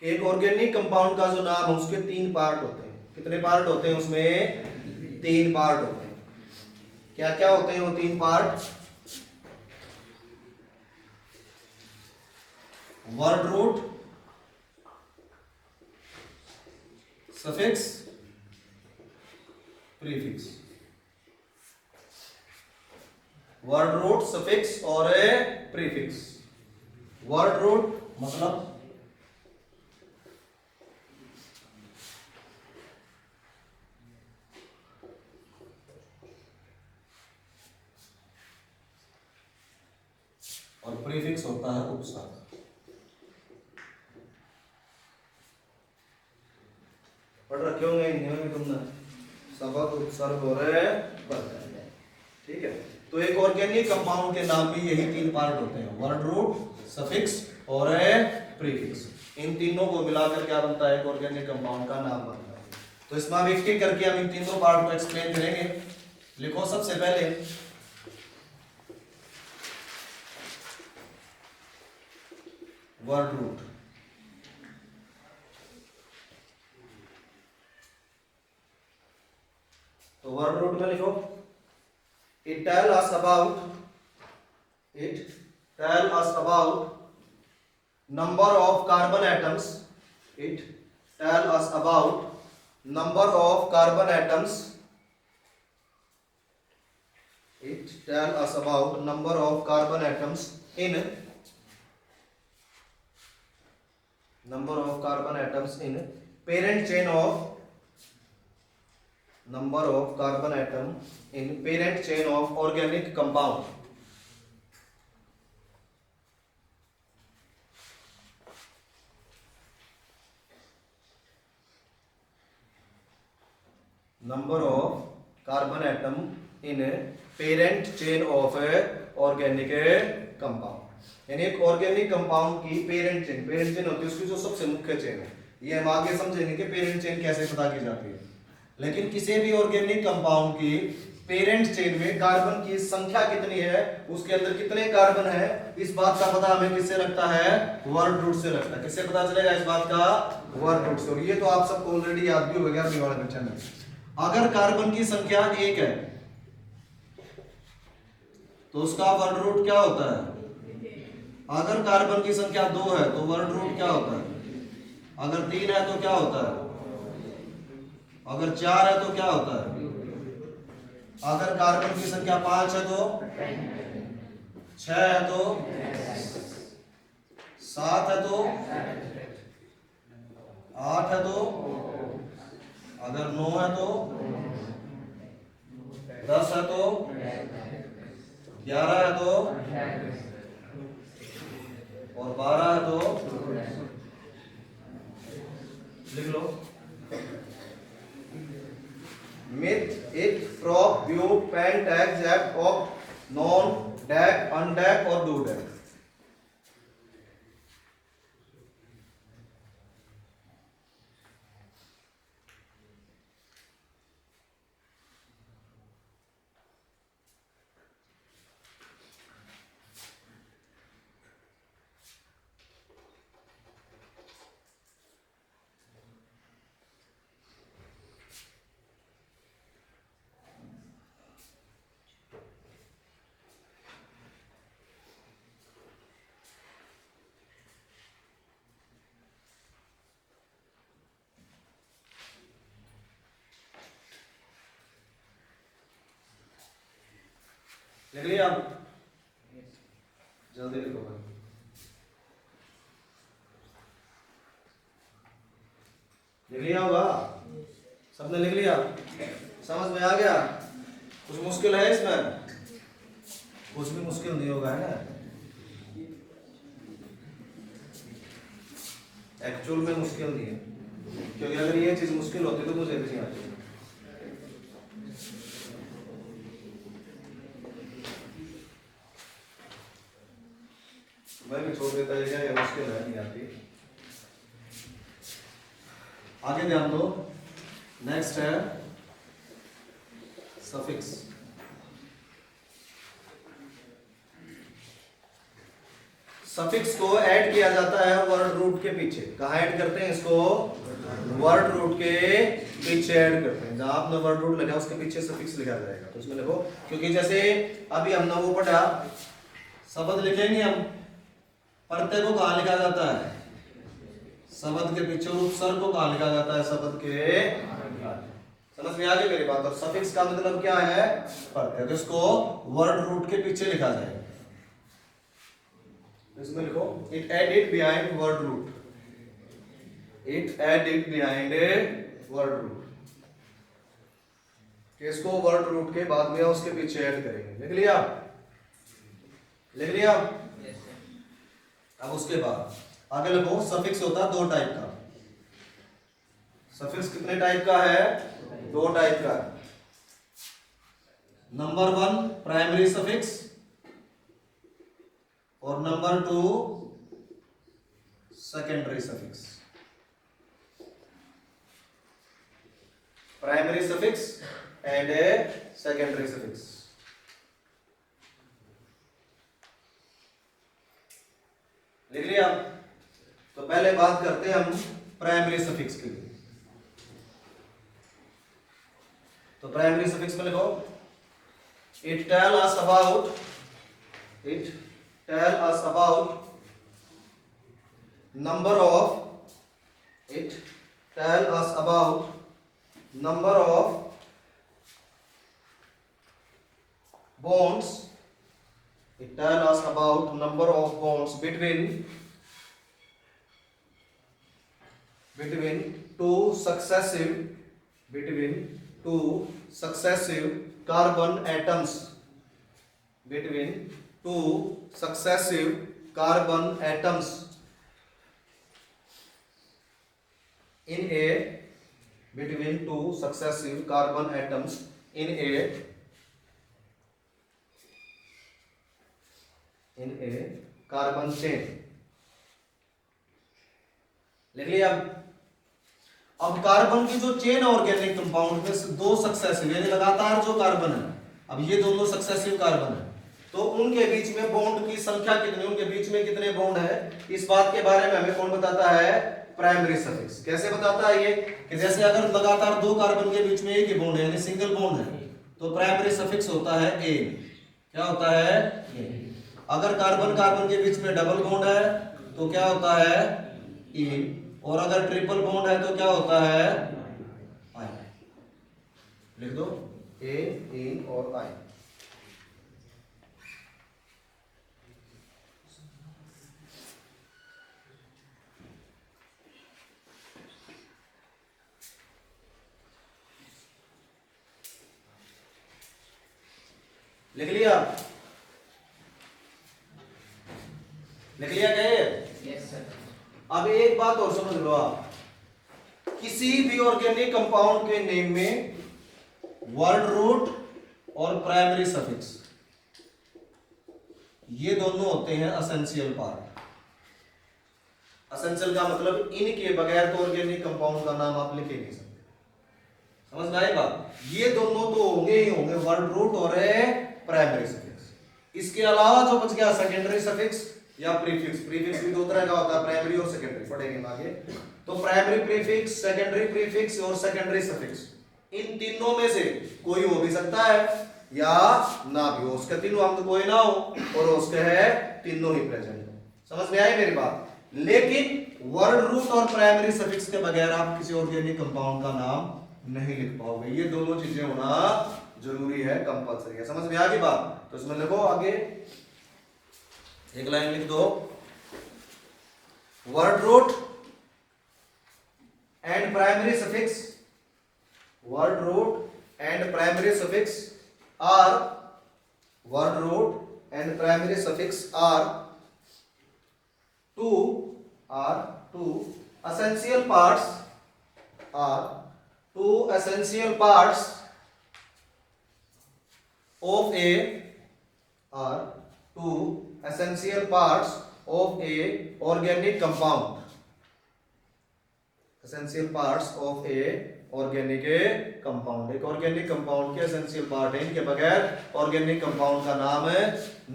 एक ऑर्गेनिक कंपाउंड का जो नाम है उसके 3 पार्ट होते हैं। कितने पार्ट होते हैं उसमें? 3 पार्ट होते हैं। क्या क्या होते हैं वो 3 part? Word root, suffix, prefix. Word root, suffix और प्रीफिक्स। वर्ड रूट मतलब और प्रीफिक्स होता है उपसर्ग। पढ़ रखे होंगे हिंदी में भी तुमने, सबक, उपसर्ग और प्रत्यय। ठीक है, तो एक ऑर्गेनिक कंपाउंड के नाम भी यही 3 पार्ट होते हैं, वर्ड रूट, सफिक्स और प्रीफिक्स। इन तीनों को मिलाकर क्या बनता है? एक ऑर्गेनिक कंपाउंड का नाम बनता है। तो इसमें हम एक एक करके हम इन तीनों पार्ट को एक्सप्लेन करेंगे। लिखो सबसे पहले वर्ड रूट। तो वर्ड रूट में लिखो, it tell us about It tell us about number of carbon atoms. It tell us about number of carbon atoms. It tell us about number of carbon atoms in number of carbon atoms in parent chain of number of carbon atom in parent chain of organic compound. Number of carbon atom in parent chain of organic compound. यानी एक organic compound की parent chain होती है उसकी जो सबसे मुख्य chain है, ये हम आगे समझेंगे कि पेरेंट चेन कैसे पता की जाती है। लेकिन किसी भी ऑर्गेनिक कंपाउंड की पेरेंट चेन में कार्बन की संख्या कितनी है, उसके अंदर कितने कार्बन है, इस बात का पता हमें किससे लगता है? वर्ड रूट से लगता है। किससे पता चलेगा इस बात का? वर्ड रूट से। और ये तो आप सबको ऑलरेडी याद भी हो गया 11वीं वाले क्वेश्चन में। अगर कार्बन की संख्या 1 है तो उसका वर्ड रूट क्या होता है? अगर कार्बन की संख्या 2 है तो वर्ड रूट क्या होता है? अगर 3 है तो क्या होता है? अगर 4 है तो क्या होता है? अगर कार्बन की संख्या 5 है तो 6 है तो 7 है तो 8 है तो अगर 9 है तो 10 है तो 11 है तो और 12 है तो लिख लो। Meth eth prop but pent एग्जैक्ट ऑफ नॉन डैक अनडैक और डू डैक। लिख लिया आप? जल्दी लिखो भाई। लिख लिया होगा? सबने लिख लिया? समझ में आ गया? कुछ मुश्किल है इसमें? कुछ भी मुश्किल नहीं होगा, है ना? एक्चुअल में मुश्किल नहीं है, क्योंकि अगर ये चीज मुश्किल होती तो मुझे भी नहीं आती। मैं भी छोड़ देता है, ये मुश्किल है, नहीं आती। आगे ध्यान दो। नेक्स्ट है सफिक्स। सफिक्स को ऐड किया जाता है वर्ड रूट के पीछे। कहाँ ऐड करते हैं इसको? वर्ड रूट के पीछे ऐड करते हैं। जहां आपने वर्ड रूट लिखा उसके पीछे सफिक्स लिखा जाएगा, तो उसमें लिखो। क्योंकि जैसे अभी हमने वो पढ़ा, शब्द लिखेंगे हम, प्रत्यय को कहाँ लिखा जाता है? शब्द के पीछे। उपसर्ग को कहाँ लिखा जाता है? शब्द के। समझ में आ गई मेरी बात? और सफिक्स का मतलब क्या है? प्रत्यय। तो इसको वर्ड रूट के पीछे लिखा जाएगा। इसमें लिखो it added behind word root. It added behind word root. इसको वर्ड रूट के बाद में उसके पीछे ऐड करेंगे। लिख लिया? लिख लिया? अब उसके बाद आगे लिखो सफिक्स होता है 2 टाइप का। सफिक्स कितने टाइप का है? 2 टाइप का। नंबर 1 प्राइमरी सफिक्स और number 2 secondary suffix. Primary suffix and secondary suffix. लिख लिया? तो पहले बात करते हैं हम प्राइमरी सफिक्स की। तो प्राइमरी सफिक्स में लिखो it tell us about. It tell us about number of it tell us about number of bonds. It tell us about number of bonds between two successive carbon atoms. Between two successive carbon atoms in a between two successive carbon atoms in a carbon chain. लिख लिया। अब carbon की जो chain organic compound में से दो successive यानी लगातार जो कार्बन है, अब ये दोनों सक्सेसिव कार्बन है, तो उनके बीच में बॉन्ड की संख्या कितनी, उनके बीच में कितने बॉन्ड है, इस बात के बारे में हमें कौन बताता है, प्राइमरी सफिक्स। कैसे बताता है ये कि जैसे अगर लगातार दो कार्बन के बीच में एक ही बॉन्ड है यानी सिंगल बॉन्ड है तो प्राइमरी सफिक्स होता है ए। क्या होता है ए। अगर कार्बन कार्बन के बीच में डबल बॉन्ड है तो क्या होता है इन, और अगर ट्रिपल बॉन्ड है तो क्या होता है आई। लिख दो ए इन और आई। लिख लिया क्या ये? Yes sir. अब एक बात और समझ लो आप, किसी भी ऑर्गेनिक कंपाउंड के नेम में वर्ड रूट और प्राइमरी सफिक्स ये दोनों होते हैं एसेंशियल पार्ट। एसेंशियल का मतलब इनके बगैर तो ऑर्गेनिक कंपाउंड का नाम आप लिख ही नहीं सकते। समझ में आई बात? ये दोनों तो होंगे ही होंगे, वर्ड रूट और प्राइमरी सफिक्स। इसके अलावा जो बच गया सेकेंडरी सफिक्स या प्रीफिक्स। प्रीफिक्स भी दो तरह का होता है, प्राइमरी और सेकेंडरी, पढ़ेंगे आगे। तो प्राइमरी प्रीफिक्स, सेकेंडरी प्रीफिक्स और सेकेंडरी सफिक्स, इन तीनों में से कोई हो भी सकता है या ना भी हो। उसके तीनों अंक कोई ना हो और उसके है तीनों ही प्रेजेंट हो। समझ में आई मेरी बात? लेकिन वर्ड रूट और प्राइमरी सफिक्स के बगैर आप किसी ऑर्गेनिक कंपाउंड का नाम नहीं लिख पाओगे। ये दोनों चीजें होना जरूरी है, कंपलसरी है। समझ में आ गई बात? तो इसमें लिखो आगे एक लाइन लिख दो, word root and primary suffix, word root and primary suffix are, word root and primary suffix are two essential parts, are two essential parts of a, are two essential parts of a organic compound, essential parts of a organic compound। एक organic compound के essential part है, इनके बगैर organic compound का नाम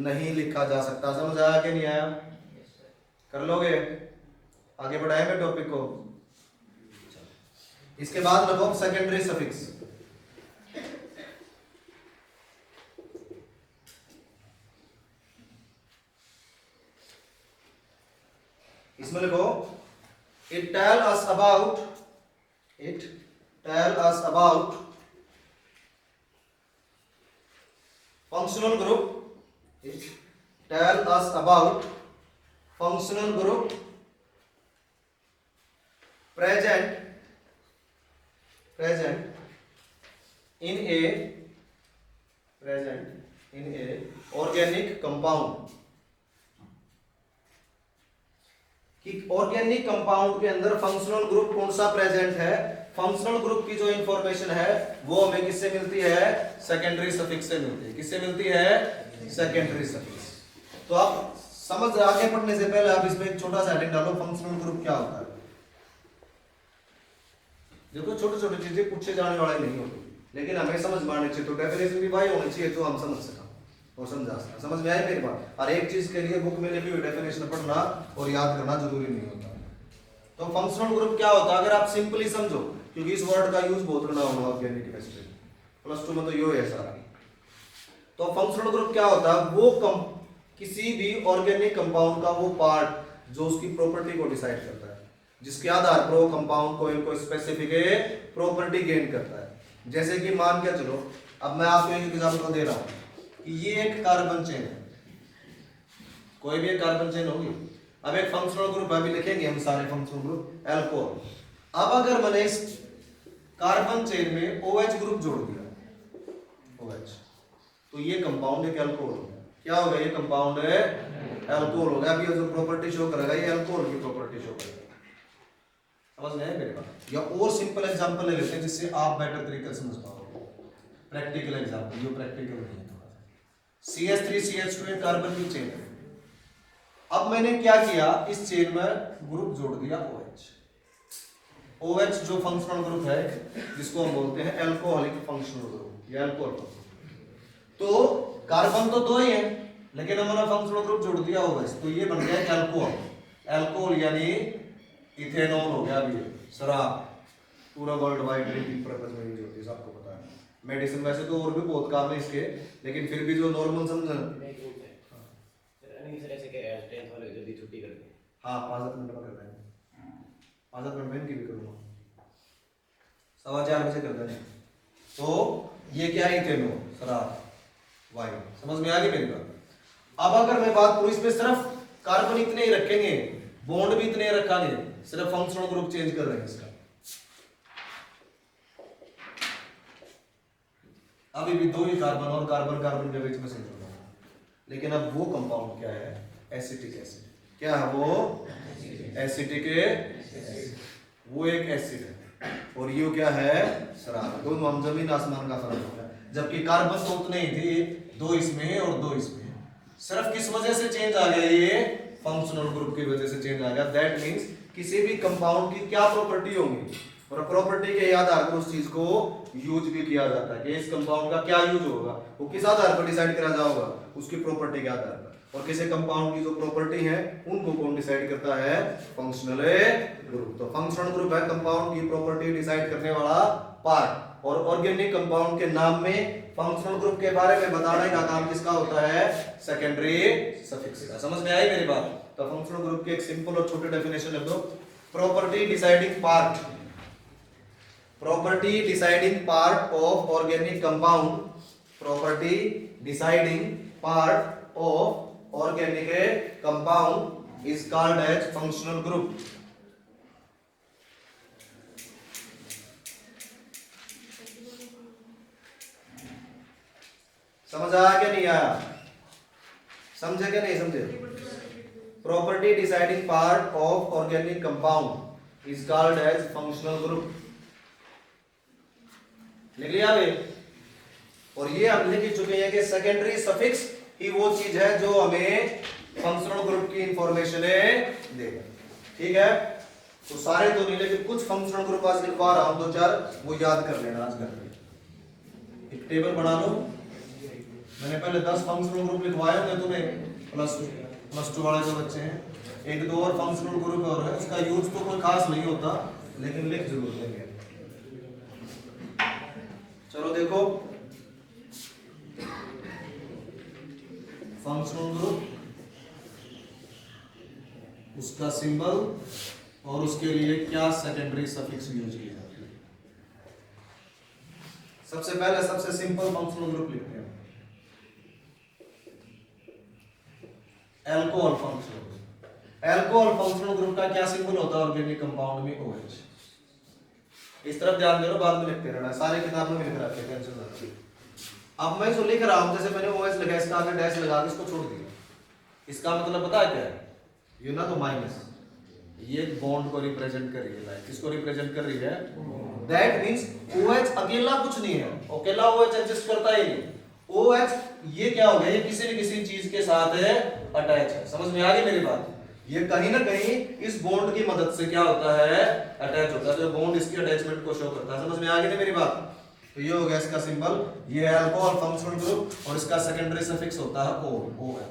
नहीं लिखा जा सकता। समझ आया कि नहीं आया? कर लोगे? आगे बढ़ाएंगे टॉपिक को। इसके बाद लगो सेकेंडरी सफिक्स। इसमें लिखो it tell us about, it tell us about functional group, it tell us about functional group present in a organic compound। कि ऑर्गेनिक कंपाउंड के अंदर फंक्शनल ग्रुप कौन सा प्रेजेंट है। फंक्शनल ग्रुप की जो इंफॉर्मेशन है वो हमें किससे मिलती है, सेकेंडरी सफिक्स से मिलती है। किससे मिलती है, सेकेंडरी सफिक्स। तो आप समझ, आगे पढ़ने से पहले आप इसमें एक छोटा सा हेडिंग डालो, फंक्शनल ग्रुप क्या होता है। देखो छोटे छोटे चीजें पूछे जाने वाले नहीं होती, लेकिन हमें समझ में आने चाहिए। तो डेफिनेशन भी भाई होनी चाहिए जो हम समझ सका और समझा सका। समझ में आई मेरी बात? और एक चीज के लिए बुक में लिखी हुई डेफिनेशन पढ़ना और याद करना जरूरी नहीं होता। तो फंक्शनल ग्रुप क्या होता है, अगर आप सिंपली समझो, क्योंकि इस वर्ड का यूज बहुत करना होगा ऑर्गेनिक केमिस्ट्री प्लस 2 में, तो यो है सारा। तो फंक्शनल ग्रुप क्या होता है, वो किसी भी ऑर्गेनिक कंपाउंड का वो पार्ट जो उसकी प्रॉपर्टी को डिसाइड करता है, जिसके आधार पर वो कंपाउंड कोई स्पेसिफिक प्रॉपर्टी गेन करता है। जैसे कि मान के चलो, अब मैं आपको एक एग्जांपल दे रहा हूं कि ये एक कार्बन चेन है, कोई भी एक कार्बन चेन होगी। अब एक फंक्शनल ग्रुप अभी लिखेंगे हम सारे फंक्शनल ग्रुप अल्कोहल। अब अगर मैंने इस कार्बन चेन में OH ग्रुप जोड़ दिया, OH, तो ये कंपाउंड एक अल्कोहल हो गया। क्या हो गया? ये कंपाउंड है अल्कोहल हो गया। अब ये जो प्रॉपर्टी शो करेगा ये अल्कोहल की प्रॉपर्टी शो करेगा। समझ में आया मेरे बात? या और सिंपल एग्जांपल ले लेते हैं जिससे आप बेटर तरीके से समझ पाओगे। प्रैक्टिकल एग्जांपल, जो प्रैक्टिकल नहीं है थोड़ा सा। CH3CH2 एक कार्बन की चेन है। अब मैंने क्या किया, इस चेन में ग्रुप जोड़ दिया OH। OH जो फंक्शनल ग्रुप है जिसको हम बोलते हैं अल्कोहलिक फंक्शनल ग्रुप या अल्कोहल। तो कार्बन तो दो ही है, लेकिन हमने फंक्शनल ग्रुप जोड़ दिया OH, तो ये बन गया अल्कोहल। अल्कोहल यानी इथेनॉल हो गया। अभी शराब पूरा वर्ल्ड वाइड ड्रिंकिंग पर्पस में यूज होती है, सबको पता है। मेडिसिन वैसे तो और भी बहुत काम है इसके, लेकिन फिर भी जो नॉर्मल समझ। हाँ 5 मिनट में कर देंगे, 5 मिनट में इनकी भी करूँगा, 4:15 बजे कर देंगे। तो ये क्या है? इथेनॉल, शराब, वाइन। समझ में आ गई मेरी बात? अब अगर मैं बात करूँ, इसमें सिर्फ कार्बन इतने ही रखेंगे, बॉन्ड भी इतने ही रखेंगे, सिर्फ फंक्शनल ग्रुप चेंज कर रहे हैं इसका। अभी भी दो ही कार्बन और कार्बन कार्बन के बीच में चेंज हो रहा है, लेकिन अब वो कंपाउंड क्या है? Acetic acid. क्या है वो? Acetic acid. वो एक एसिड है और ये क्या है? शराब। दोनों हम जमीन आसमान का फर्क होता है। जबकि कार्बन तो उतने ही थे, 2 इसमें और 2 इसमें। सिर्फ किस वजह से चेंज आ गया? ये फंक्शनल ग्रुप की वजह से चेंज आ गया। दैट मींस किसी भी कंपाउंड की क्या प्रॉपर्टी होंगी और प्रॉपर्टी के आधार पर उस चीज को यूज भी किया जाता है कि इस कंपाउंड का क्या यूज होगा, वो किस आधार पर डिसाइड करा जाएगा? उसकी प्रॉपर्टी के आधार पर। और किसी कंपाउंड की जो प्रॉपर्टी है उनको कौन डिसाइड करता है? Functional group. तो फंक्शनल ग्रुप है कंपाउंड की प्रॉपर्टी डिसाइड करने वाला पार्ट। और ऑर्गेनिक कंपाउंड के नाम में फंक्शनल ग्रुप के बारे में बताने का काम किसका होता है? सेकेंडरी सफिक्स का। समझ में आई मेरी बात? तो फंक्शनल ग्रुप की एक सिंपल और छोटी डेफिनेशन लिख दो। Property deciding part, property deciding part of organic compound, property deciding part of organic compound is called as functional group. समझ आया क्या नहीं आया? समझे क्या नहीं समझे? Property deciding part of organic compound is called as functional group. लिख लिया भाई? और ये हम लिख चुके हैं कि सेकेंडरी सफिक्स ही वो चीज है जो हमें फंक्शनल ग्रुप की इंफॉर्मेशन देगा। ठीक है? तो सारे तो नहीं, लेकिन कुछ फंक्शनल ग्रुप आज लिखवा रहा हूं, 2-4 वो याद कर लेना आज करके। एक टेबल बना लो। मैंने पहले 10 फंक्शनल ग्रुप लिखवाए होंगे तुम्हें, प्लस 2 वाले जो बच्चे हैं। 1-2 और फंक्शनल ग्रुप और है, उसका यूज तो कोई खास नहीं होता, लेकिन लिख जरूर लेंगे। चलो देखो, फंक्शनल ग्रुप, उसका सिंबल और उसके लिए क्या सेकेंडरी सफिक्स यूज किया जाता है। सबसे पहले सबसे सिंपल फंक्शनल ग्रुप लिखते हैं, alcohol functional group. Alcohol functional group का क्या सिंबल होता है ऑर्गेनिक कंपाउंड में? OH। इस तरफ ध्यान दे लो, बाद में लिखते रहना, सारे किताब में लिख रखे, टेंशन मत लो। अब मैं जो लिख रहा हूं, जैसे मैंने OH लिखा, इसका आगे डैश लगा के इसको छोड़ दिया, इसका मतलब पता है क्या है? ये ना तो माइनस, ये बॉन्ड को रिप्रेजेंट कर रही है, लाइक किसको रिप्रेजेंट कर रही है? दैट मींस OH अकेला कुछ नहीं है, अकेला OH एग्जिस्ट करता ही नहीं। OH ये क्या हो गया? ये किसी न किसी चीज के साथ है अटैच है। समझ में आ गई मेरी बात? ये कहीं ना कहीं इस बॉन्ड की मदद से क्या होता है? अटैच होता है। तो बॉन्ड इसकी अटैचमेंट को शो करता है। समझ में आ गई ना मेरी बात? तो ये हो गया इसका सिंबल, ये है अल्कोहल फंक्शनल ग्रुप, और इसका सेकेंडरी सफिक्स होता है OL।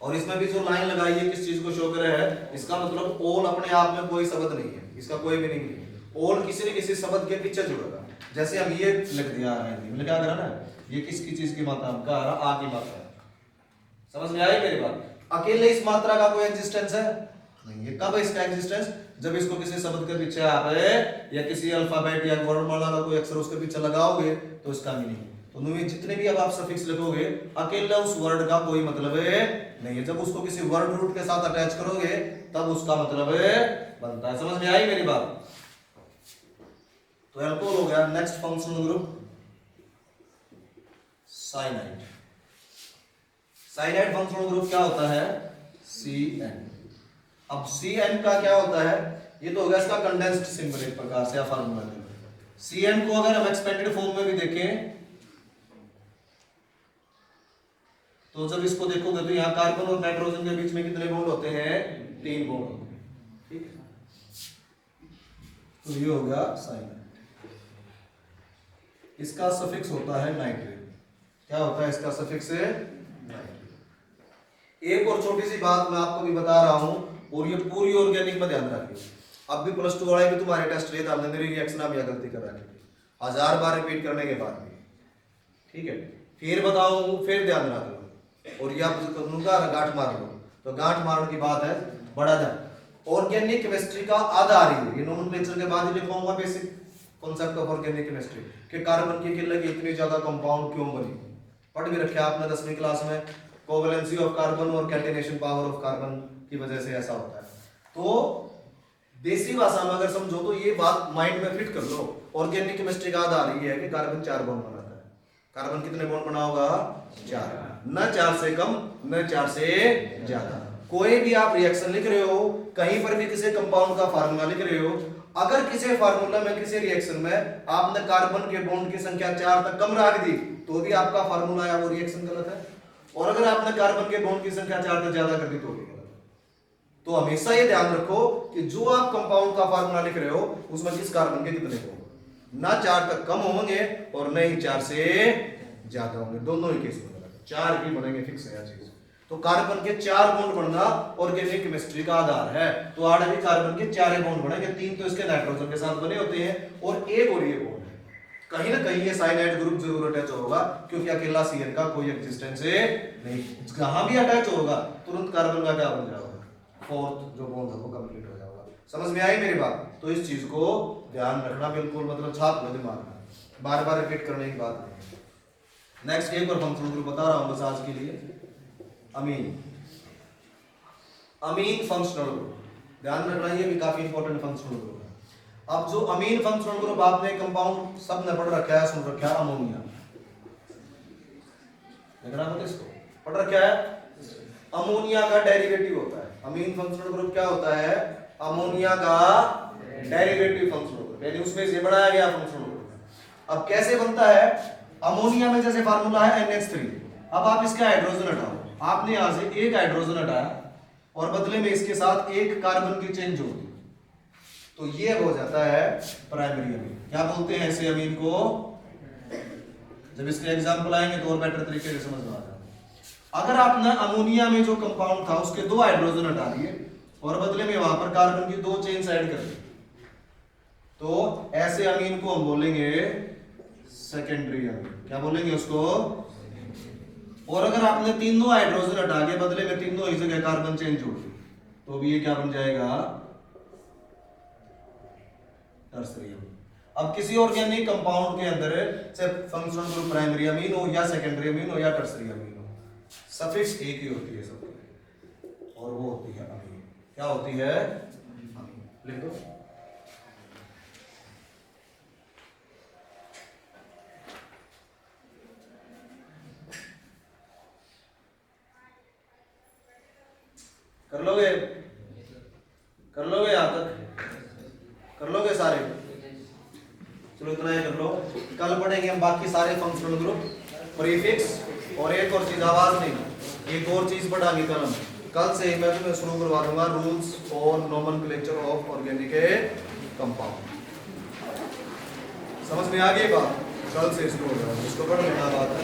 और इसमें भी जो लाइन लगाई है किस चीज को शो कर रहा है? इसका मतलब OL अपने आप में कोई शब्द नहीं है, इसका कोई मीनिंग नहीं है। OL किसी न किसी शब्द के पीछे जुड़ेगा। जैसे हम ये लिख दिया है, हमने क्या करा ना, ये किसकी चीज की मात्रा? हम कह रहा आ की मात्रा। समझ में आई मेरी बात? अकेले इस मात्रा का कोई एग्जिस्टेंस है नहीं है। कब है इसका एग्जिस्टेंस? जब इसको किसी शब्द के पीछे आप या किसी अल्फाबेट या वर्णमाला का कोई अक्षर उसके पीछे लगाओगे तो इसका मीनिंग है। तो जितने भी अब आप सफिक्स लिखोगे अकेला उस वर्ड का कोई मतलब नहीं है। जब उसको किसी वर्ड रूट के साथ अटैच करोगे तब उसका मतलब बनता है। समझ में आई मेरी बात? तो एल्कोहल हो गया। Next functional group cyanide. Cyanide functional group क्या होता है? CN। अब CN का क्या होता है? ये तो हो गया इसका कंडेंस्ड सिंबल एक प्रकार से या फार्मूला। CN को अगर हम एक्सपेंडेड फॉर्म में भी देखें तो जब इसको देखोगे तो यहाँ कार्बन और नाइट्रोजन के बीच में कितने बॉन्ड होते हैं? 3 बॉन्ड होते हैं। ठीक है, तो ये हो गया साइनाइड। इसका सफिक्स होता है नाइट्रेट। क्या होता है इसका सफिक्स? नाइट्रेट। एक और छोटी सी बात मैं आपको भी बता रहा हूं और ये पूरी ऑर्गेनिक में ध्यान रखिए। अब भी प्लस 2 वाले भी तुम्हारे टेस्ट लेता हमने मेरी रिएक्शन आप यह गलती कर रहे हैं 1000 बार रिपीट करने के बाद भी। ठीक है, फिर बताऊं, फिर ध्यान रख लो। और ये आप उनका गांठ मार लो तो गांठ मारने की बात है बड़ा ध्यान। ऑर्गेनिक केमिस्ट्री का आधार ही ये नोमेनक्लेचर के बाद ही लिखवाऊंगा basic concept of organic chemistry कि कार्बन की किल्लत इतनी ज्यादा कंपाउंड क्यों बनी। पढ़ भी रखे आपने 10वीं क्लास में। कोवैलेंसी ऑफ कार्बन और कैटेनेशन पावर ऑफ कार्बन की वजह से ऐसा होता है। तो देसी भाषा में अगर समझो तो ये बात माइंड में फिट कर लो। ऑर्गेनिक केमिस्ट्री का आधार ये है कि कार्बन 4 बॉन्ड बनाता है। कार्बन कितने बॉन्ड बना होगा? 4। न 4 से कम न 4 से ज्यादा। कोई भी आप रिएक्शन लिख रहे हो, कहीं पर भी किसी कंपाउंड का फार्मूला लिख रहे हो, अगर किसी फार्मूला में किसी रिएक्शन में आपने कार्बन के बॉन्ड की संख्या 4 तक कम रख दी तो भी आपका फार्मूला या वो रिएक्शन गलत है। और अगर आपने कार्बन के बॉन्ड की संख्या 4 तक ज्यादा कर दी तो भी गलत है। तो हमेशा ये ध्यान रखो कि जो आप कंपाउंड का फार्मूला लिख रहे हो उसमें किस कार्बन के कितने बॉन्ड ना 4 तक कम होंगे और न ही 4 से ज्यादा होंगे। दोनों ही केस में 4 ही बनेंगे, फिक्स है चीज। तो कार्बन के 4 बॉन्ड बनना ऑर्गेनिक केमिस्ट्री का आधार है। तो आठ भी कार्बन के 4 बॉन्ड बनेंगे, 3 तो इसके नाइट्रोजन के साथ बने होते हैं और एक और ये बॉन्ड है। कहीं ना कहीं ये साइनाइड ग्रुप जरूर अटैच होगा क्योंकि अकेला CN का कोई एग्जिस्टेंस है नहीं। जहां भी अटैच होगा तुरंत कार्बन का क्या बन जाएगा? 4th जो बॉन्ड है वो कंप्लीट हो जाएगा। समझ में आई मेरी बात? तो इस चीज को ध्यान रखना बिल्कुल, मतलब छाप लो दिमाग में, बार बार रिपीट करने की बात नहीं। नेक्स्ट एक और फंक्शनल ग्रुप बता रहा हूं बस आज के लिए, अमीन। अमीन फंक्शनल ग्रुप, ध्यान रखना ये भी काफी इंपॉर्टेंट फंक्शनल ग्रुप है। अब जो अमीन फंक्शनल ग्रुप आपने कंपाउंड सब ने पढ़ रखा है, सुन रखा है, अमोनिया। देखना मत इसको, पढ़ रखा है। अमोनिया का डेरिवेटिव होता है अमीन फंक्शनल ग्रुप। क्या होता है? अमोनिया का डेरिवेटिव फंक्शनल ग्रुप, यानी उसमें से बढ़ाया गया फंक्शनल ग्रुप। अब कैसे बनता है? अमोनिया में जैसे फार्मूला है NH3। अब आप इसका हाइड्रोजन हटाओ, आपने यहां से एक हाइड्रोजन हटाया और बदले में इसके साथ एक कार्बन की चेन जोड़ दी तो ये हो जाता है प्राइमरी अमीन। क्या बोलते हैं ऐसे अमीन को? जब इसके एग्जांपल आएंगे तो और बेटर तरीके से समझ में आ जाएगा। अगर आपने अमोनिया में जो कंपाउंड था उसके 2 हाइड्रोजन हटा दिए और बदले में वहां पर कार्बन की 2 चेन ऐड कर दी तो ऐसे अमीन को हम बोलेंगे सेकेंडरी अमीन। क्या बोलेंगे उसको? और अगर आपने तीनों हाइड्रोजन हटा के बदले में तीनों ही जगह कार्बन चेन जोड़ दी तो भी ये क्या बन जाएगा? टर्सरी अमीन। अब किसी ऑर्गेनिक कंपाउंड के अंदर चाहे फंक्शनल ग्रुप प्राइमरी अमीन हो या सेकेंडरी अमीन हो या टर्सरी अमीन हो, सफिक्स एक ही होती है सबके और वो होती है अमीन। क्या होती है? अमीन। लिख दो। कर लोगे? कर लोगे? यहां तक कर लोगे सारे? चलो इतना ही कर लो। कल पढ़ेंगे हम बाकी सारे फंक्शनल ग्रुप, प्रीफिक्स और एक और चीज, आवाज नहीं, एक और चीज पढ़ानी कल हम। कल से ही मैं तुम्हें शुरू करवा दूंगा रूल्स और नोमेनक्लेचर ऑफ ऑर्गेनिक कंपाउंड। समझ में आ गई बात? कल से इसको पढ़ लेना बात है।